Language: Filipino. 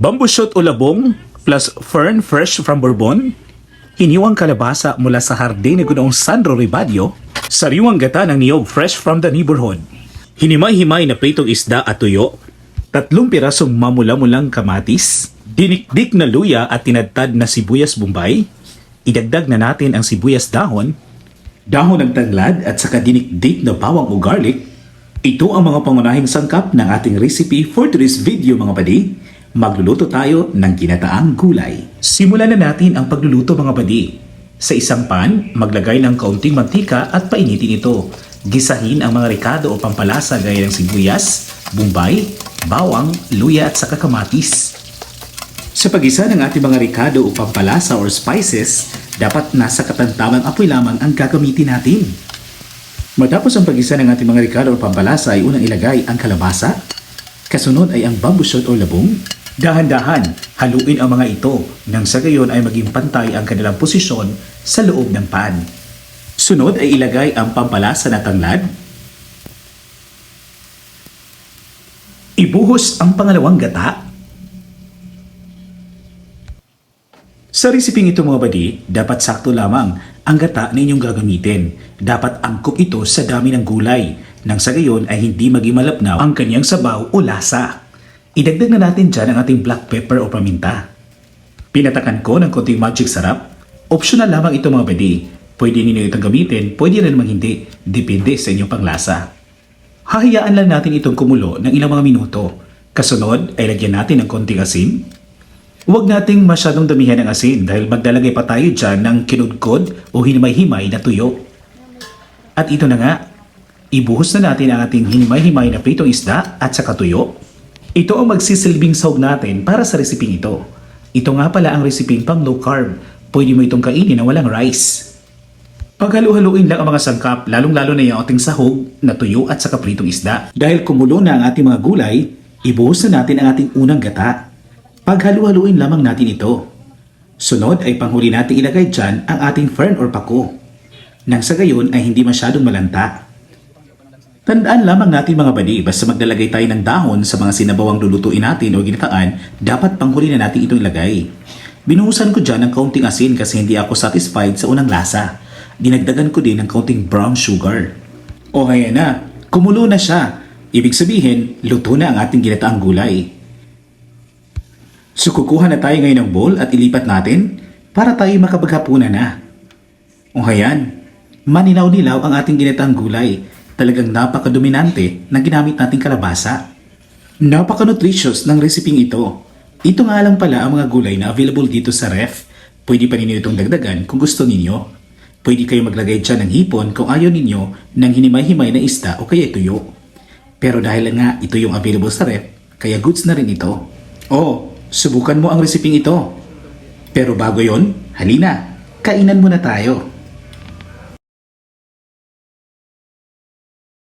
Bamboo shoot o labong plus fern fresh from Bourbon, hiniwang kalabasa mula sa hardin ni Ginoong Sandro Ribadio, sariwang gata ng niyog fresh from the neighborhood, hinimay-himay na pritong isda at tuyo, 3 pirasong mamula-mulang kamatis, dinikdik na luya at tinadtad na sibuyas Bombay, idagdag na natin ang sibuyas dahon ng tanglad at saka dinikdik na bawang o garlic. Ito ang mga pangunahing sangkap ng ating recipe for today's video mga padi. Magluluto tayo ng ginataang gulay. Simulan na natin ang pagluluto mga padi. Sa isang pan, maglagay ng kaunting mantika at painitin ito. Gisahin ang mga ricado o pampalasa gaya ng sibuyas, bombay, bawang, luya at saka kamatis. Sa pag-isa ng ating mga ricado o pampalasa or spices, dapat nasa katamtamang apoy lamang ang gagamitin natin. Matapos ang pag-isa ng ating mga ricado o pampalasa ay unang ilagay ang kalabasa. Kasunod ay ang bamboo shoot o labong. Dahan-dahan, haluin ang mga ito nang sa gayon ay maging pantay ang kanilang posisyon sa loob ng pan. Sunod ay ilagay ang pampalasa na tanglad. Ibuhos ang pangalawang gata. Sa resiping ito mga badi, dapat sakto lamang ang gata na inyong gagamitin. Dapat angkop ito sa dami ng gulay nang sa gayon ay hindi maging malapnaw ang kanyang sabaw o lasa. Idagdag na natin dyan ang ating black pepper o paminta. Pinatakan ko ng konting magic sarap. Optional lamang ito mga badi. Pwede ninyo itong gamitin, pwede rin namang hindi. Depende sa inyong panglasa. Hahayaan lang natin itong kumulo ng ilang mga minuto. Kasunod ay lagyan natin ng konting asin. Huwag nating masyadong damihan ng asin dahil maglalagay pa tayo dyan ng kinudkod o hinimay-himay na tuyo. At ito na nga, ibuhos na natin ang ating hinimay-himay na pritong isda at saka tuyo. Ito ang magsisilbing sahog natin para sa resiping ito. Ito nga pala ang resiping pang low carb. Pwede mo itong kainin na walang rice. Paghalu-haluin lang ang mga sangkap, lalong-lalo na yung ating sahog na tuyo at saka pritong isda. Dahil kumulo na ang ating mga gulay, ibuhos na natin ang ating unang gata. Paghalu-haluin lamang natin ito. Sunod ay panghuli natin ilagay dyan ang ating fern or pako. Nang sa gayon ay hindi masyadong malanta. Tandaan lamang natin mga badi, basta maglalagay tayo ng dahon sa mga sinabawang lulutuin natin o ginataan, dapat panghuli na natin itong ilagay. Binuhusan ko dyan ng kaunting asin kasi hindi ako satisfied sa unang lasa. Dinagdagan ko din ng kaunting brown sugar. O kaya na, kumulo na siya. Ibig sabihin, luto na ang ating ginataang gulay. So kukuha na tayo ngayon ng bowl at ilipat natin para tayo makapaghapunan na. O hayan, maninaw-nilaw ang ating ginataang gulay. Talagang napaka-dominante na ginamit nating kalabasa. Napaka-nutritious ng resiping ito. Ito nga lang pala ang mga gulay na available dito sa ref. Pwede pa ninyo itong dagdagan kung gusto ninyo. Pwede kayo maglagay dyan ng hipon kung ayaw ninyo ng hinimay-himay na isda o kaya tuyo. Pero dahil nga ito yung available sa ref, kaya goods na rin ito. Oh, subukan mo ang resiping ito. Pero bago yon, halina, kainan muna tayo.